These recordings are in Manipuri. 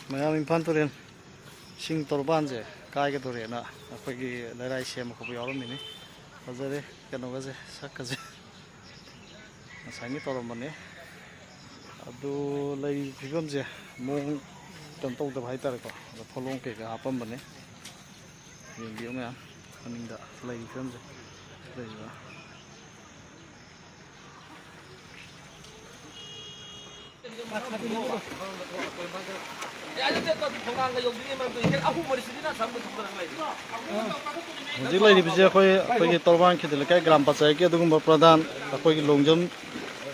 ꯃꯌꯥꯝ ꯏꯝꯐꯥꯜ ꯇꯨꯔꯦꯟ ꯁꯤꯡ ꯇꯣꯔꯕꯥꯟꯁꯦ ꯀꯥꯏꯒꯗꯣꯔꯦꯅ ꯑꯩꯈꯣꯏꯒꯤ ꯂꯩꯔꯥꯏ ꯁꯦꯝꯕ ꯈꯣꯠꯄ ꯌꯥꯎꯔꯝꯃꯤꯅꯤ ꯐꯖꯔꯦ ꯀꯩꯅꯣꯒꯁꯦ ꯁꯛꯀꯁꯦ ꯉꯁꯥꯏꯒꯤ ꯇꯧꯔꯝꯕꯅꯦ ꯑꯗꯨ ꯂꯩꯔꯤꯕ ꯐꯤꯕꯝꯁꯦ ꯃꯑꯣꯡ ꯀꯩꯅꯣ ꯇꯧꯗꯕ ꯍꯥꯏꯇꯥꯔꯦꯀꯣ ꯑꯗ ꯐꯣꯂꯣꯡ ꯀꯩꯀꯥ ꯍꯥꯞꯄꯝꯕꯅꯦ ꯌꯦꯡꯕꯤꯌꯨ ꯃꯌꯥꯝ ꯃꯅꯤꯡꯗ ꯂꯩꯔꯤꯕ ꯐꯤꯕꯝꯁꯦ ꯂꯩꯔꯤꯕ ꯍꯧꯖꯤꯛ ꯂꯩꯔꯤꯕꯁꯦ ꯑꯩꯈꯣꯏꯒꯤ ꯇꯣꯔꯕꯥꯟ ꯈꯤꯇ ꯂꯩꯀꯥꯏ ꯒ꯭ꯔꯥꯝ ꯄꯟꯆꯥꯌꯠꯀꯤ ꯑꯗꯨꯒꯨꯝꯕ ꯄ꯭ꯔꯙꯥꯟ ꯑꯩꯈꯣꯏꯒꯤ ꯂꯣꯡꯖꯝ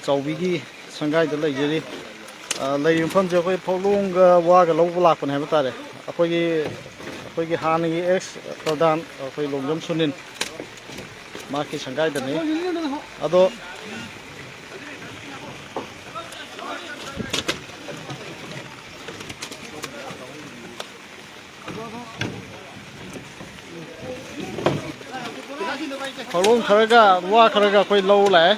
ꯆꯥꯎꯕꯤꯒꯤ ꯁꯪꯒꯥꯏꯗ ꯂꯩꯖꯔꯤ ꯂꯩꯔꯤꯕ ꯃꯐꯝꯁꯦ ꯑꯩꯈꯣꯏ ꯐꯧꯂꯣꯡꯒ ꯋꯥꯒ ꯂꯧꯕ ꯂꯥꯛꯄꯅꯦ ꯍꯥꯏꯕ ꯇꯥꯔꯦ ꯑꯩꯈꯣꯏꯒꯤ ꯍꯥꯟꯅꯒꯤ ꯑꯦꯛꯁ ꯄ꯭ꯔꯙꯥꯟ ꯑꯩꯈꯣꯏ ꯂꯣꯡꯖꯝ ꯁꯨꯅꯤꯟ ꯃꯥꯒꯤ ꯁꯪꯒꯥꯏꯗꯅꯤ ꯑꯗꯣ ꯐꯧꯂꯣꯡ ꯈꯔꯒ ꯋꯥ ꯈꯔꯒ ꯑꯩꯈꯣꯏ ꯂꯧ ꯂꯥꯛꯑꯦ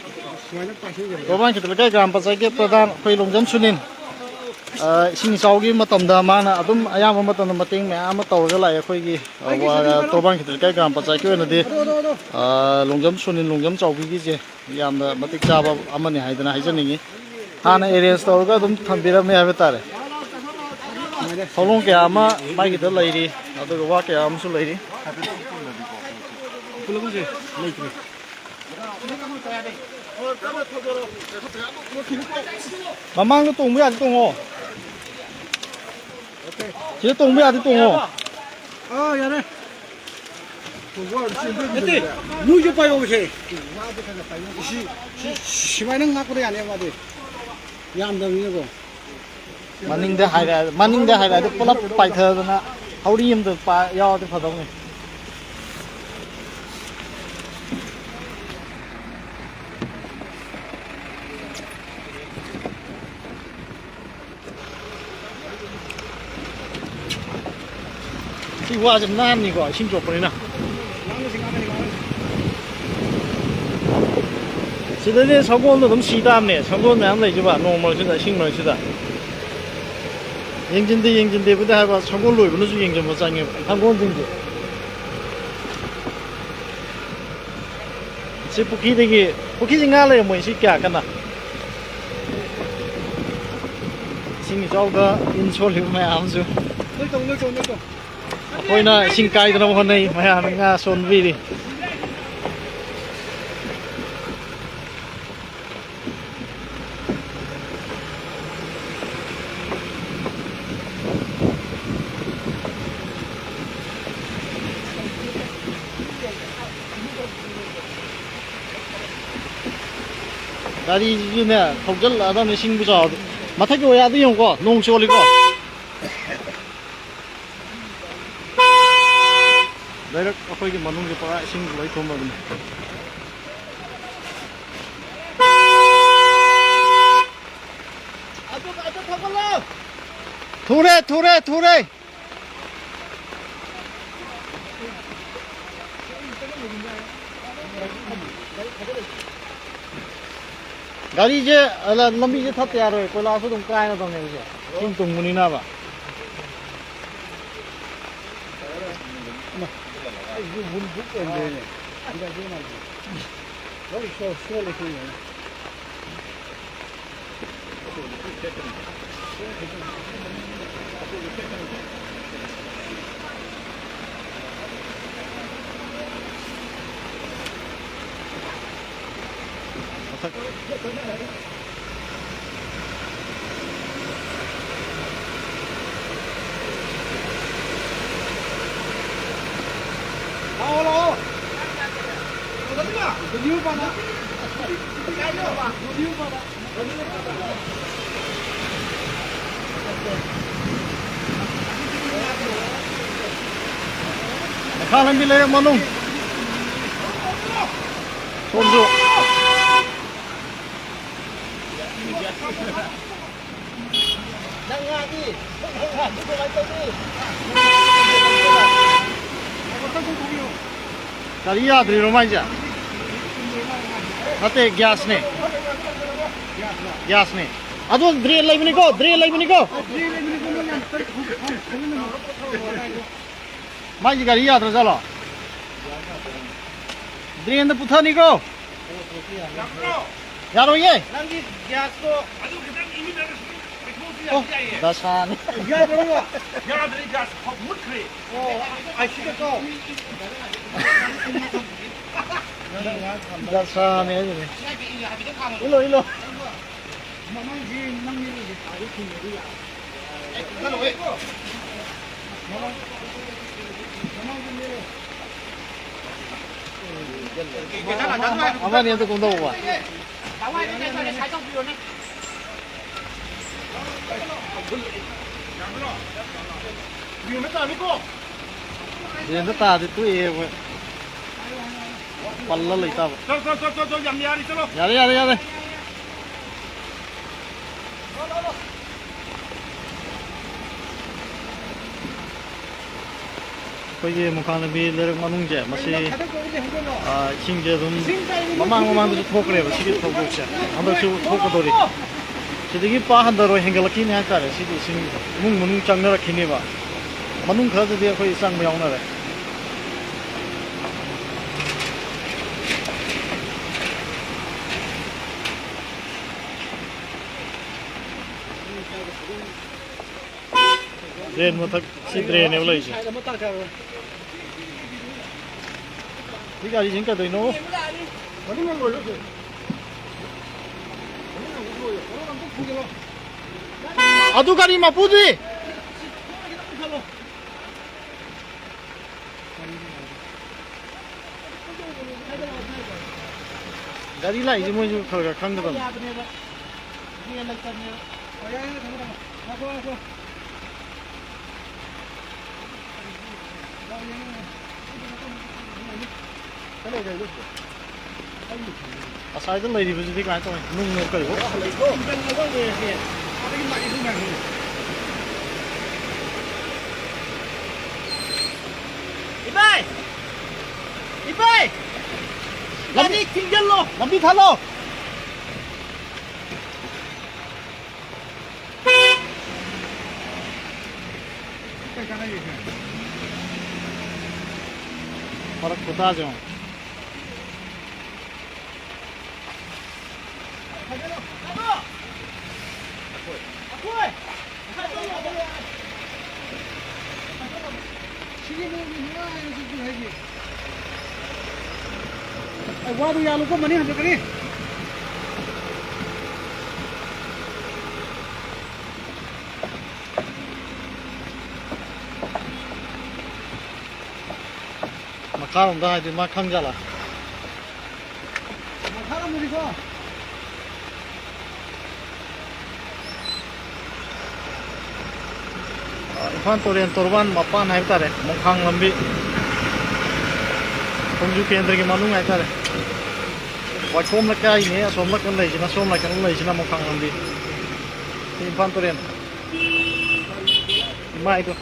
ꯇꯣꯔꯕꯥꯟ ꯈꯤꯇ ꯂꯩꯀꯥꯏ ꯒ꯭ꯔꯥꯝ ꯄꯟꯆꯥꯌꯠꯀꯤ ꯄ꯭ꯔꯙꯥꯟ ꯑꯩꯈꯣꯏ ꯂꯣꯡꯖꯝ ꯁꯨꯅꯤꯟ ꯏꯁꯤꯡ ꯏꯆꯥꯎꯒꯤ ꯃꯇꯝꯗ ꯃꯥꯅ ꯑꯗꯨꯝ ꯑꯌꯥꯝꯕ ꯃꯇꯝꯗ ꯃꯇꯦꯡ ꯃꯌꯥꯝ ꯑꯃ ꯇꯧꯔꯒ ꯂꯥꯛꯑꯦ ꯑꯩꯈꯣꯏꯒꯤ ꯇꯣꯔꯕꯥꯟ ꯈꯤꯇ ꯂꯩꯀꯥꯏ ꯒ꯭ꯔꯥꯝ ꯄꯟꯆꯥꯌꯠꯀꯤ ꯑꯣꯏꯅꯗꯤ ꯂꯣꯡꯖꯝ ꯁꯨꯅꯤꯟ ꯂꯣꯡꯖꯝ ꯆꯥꯎꯕꯤꯒꯤꯁꯦ ꯌꯥꯝꯅ ꯃꯇꯤꯛ ꯆꯥꯕ ꯑꯃꯅꯤ ꯍꯥꯏꯗꯅ ꯍꯥꯏꯖꯅꯤꯡꯉꯤ ꯍꯥꯟꯅ ꯑꯦꯔꯦꯟꯖ ꯇꯧꯔꯒ ꯑꯗꯨꯝ ꯊꯝꯕꯤꯔꯝꯃꯦ ꯍꯥꯏꯕ ꯇꯥꯔꯦ ꯐꯧꯂꯣꯡ ꯀꯌꯥ ꯑꯃ ꯃꯥꯒꯤꯗ ꯂꯩꯔꯤ ꯑꯗꯨꯒ ꯋꯥ ꯀꯌꯥ ꯑꯃꯁꯨ ꯂꯩꯔꯤ ꯃꯃꯥꯡꯗ ꯇꯣꯡꯕ ꯌꯥꯗꯤ ꯇꯣꯡꯉꯣ ꯁꯤꯗ ꯇꯣꯡꯕ ꯌꯥꯗꯤ ꯇꯣꯡꯉꯣ ꯌꯥꯔꯦ ꯅꯠꯇꯦ ꯅꯣꯏꯁꯨ ꯄꯥꯏꯌꯣꯕꯁꯦ ꯁꯨꯃꯥꯏꯅ ꯉꯥꯛꯄꯗ ꯌꯥꯅꯦꯕ ꯃꯥꯗꯤ ꯌꯥꯝꯗꯕꯅꯤꯅꯀꯣ ꯃꯅꯤꯡꯗ ꯍꯥꯏꯔꯛꯑꯗꯤ ꯄꯨꯂꯞ ꯄꯥꯏꯊꯗꯅ ꯍꯧꯔꯤ ꯑꯃꯗ ꯌꯥꯎꯔꯗꯤ ꯐꯗꯧꯅꯤ ꯁꯤ ꯋꯥꯁꯦ ꯅꯥꯟꯅꯤꯀꯣ ꯏꯁꯤꯡ ꯆꯣꯠꯄꯅꯤꯅ ꯁꯤꯗꯗꯤ ꯁꯒꯣꯜꯗꯣ ꯑꯗꯨꯝ ꯁꯤ ꯇꯥꯕꯅꯦ ꯁꯒꯣꯜ ꯃꯌꯥꯝ ꯂꯩꯖꯕ ꯅꯣꯡ ꯃꯔꯛꯁꯤꯗ ꯏꯁꯤꯡ ꯃꯔꯛꯁꯤꯗ ꯌꯦꯡꯁꯤꯟꯗꯦꯕꯨꯗꯤ ꯍꯥꯏꯕ ꯁꯒꯣꯜ ꯂꯣꯏꯕꯅꯁꯨ ꯌꯦꯡꯁꯤꯟꯕ ꯆꯪꯉꯦꯕ ꯁꯒꯣꯜꯁꯤꯡꯁꯦ ꯁꯤ ꯄꯨꯈ꯭ꯔꯤꯁꯤ ꯉꯥ ꯂꯩꯔꯝꯃꯣꯏ ꯁꯤ ꯀꯌꯥ ꯀꯟꯅ ꯏꯁꯤꯡ ꯏꯆꯥꯎꯗ ꯏꯟ ꯁꯣꯜꯂꯤꯕ ꯃꯌꯥꯝ ꯑꯃꯁꯨ ꯑꯩꯈꯣꯏꯅ ꯏꯁꯤꯡ ꯀꯥꯏꯗꯅꯕ ꯍꯣꯠꯅꯩ ꯃꯌꯥꯝꯅ ꯉꯥ ꯁꯣꯟꯕꯤꯔꯤ ꯒꯥꯔꯤꯁꯤꯁꯨꯅꯦ ꯊꯧꯖꯤꯜꯂꯛꯑꯗꯕꯅꯤ ꯏꯁꯤꯡꯕꯨ ꯆꯥꯎꯔꯗꯤ ꯃꯊꯛꯀꯤ ꯑꯣꯌꯥꯗ ꯌꯦꯡꯉꯨꯀꯣ ꯅꯣꯡ ꯆꯣꯜꯂꯤꯀꯣ ꯂꯩꯔꯛ ꯑꯩꯈꯣꯏꯒꯤ ꯃꯅꯨꯡꯁꯦ ꯄꯨꯔꯥ ꯏꯁꯤꯡ ꯂꯣꯏ ꯊꯨꯝꯃꯕꯅꯤ ꯊꯨꯔꯦ ꯒꯥꯔꯤꯁꯦ ꯂꯝꯕꯤꯁꯦ ꯊꯠꯇ ꯌꯥꯔꯣꯏ ꯀꯣꯏꯂꯥꯁꯁꯨ ꯑꯗꯨꯝ ꯀꯥꯏꯅꯗꯕꯅꯦꯕꯁꯦ ꯏꯁꯤꯡ ꯇꯨꯡꯕꯅꯤꯅꯕ 나와. Khalan bi lay manung sonjo Kali yadri romaija ate gas ne ado drill lay bini ko 마이 가리 야들잖아. 드레인데 부타니고. 야로예. 다산. 야 그런 거. 아 시켰어. 다산에. 일로. 아마니한테 공도 봐. Dia ta thì tôi vậy. Bắn lên lấy tao. Cho dầm nhà đi cho nó. Ra đi. 거기에 뭐 가는 비를 만웅제 맛이 신게 좀 마망마망도 토크래요 시기 토크죠 한번 시 토크돌이 시디기 빠 한다로 행글럭이네 할까래 시디 신 뭉뭉 장너라 키네바 만웅 가서도 거의 쌍 모양나래 Drain mo tak si drain ne ulai siya. Di gari jing ka doi no. Adu gari ma pudi. Gari lai ji mo ju khaga khang da. Aside lady was the guy going, no, Ibai! Lami tinggal lo, lami thalo. फर्क बता जाऊं वादू यालू को मनी हम करें Makaron dah di makang jala. makaron muri ko Ifan Torian Torban mapan hai tare mokang lambi. Pungju kendra ke malung hai tare. Wachom la kai ne asom la kan lai jina som la kan lai jina mokang lambi. Ifan Torian. Mai itu.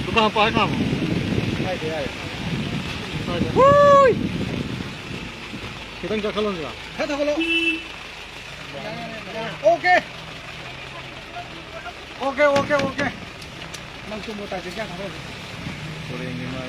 Tukang apa kamu? Wuih! Kita nggak kalau juga. 해다 걸어 오케이 낭좀 못하 진짜 가서 Boleh ini mah.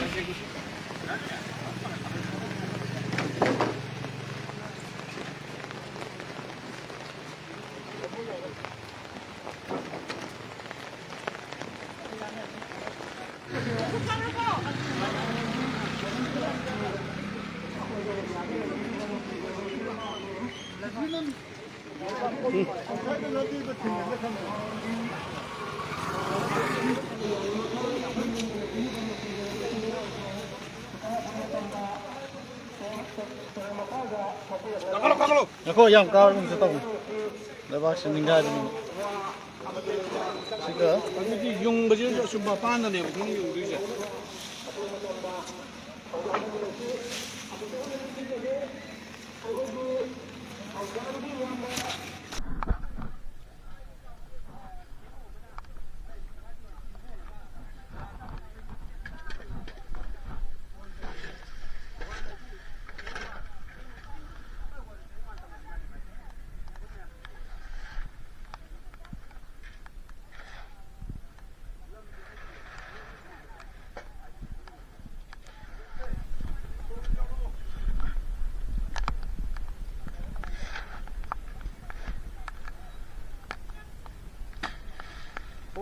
Ako yang kau pun setong. Lepas seminggu ini. Sika. 이게 용 거지 좀 빠는데 그런 게 우리지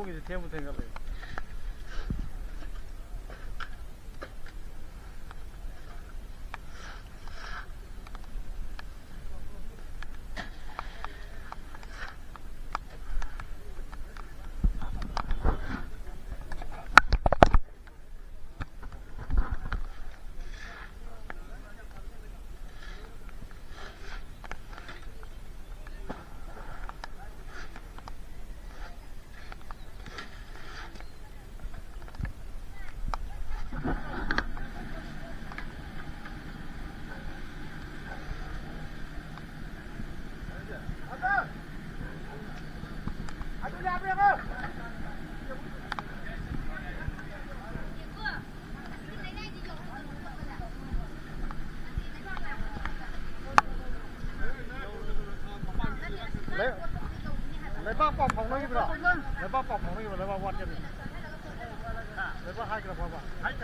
给是天不天个嘞。来把爆棚了，是不是？来把爆棚了，来把挖进来，来把海给它挖挖，海。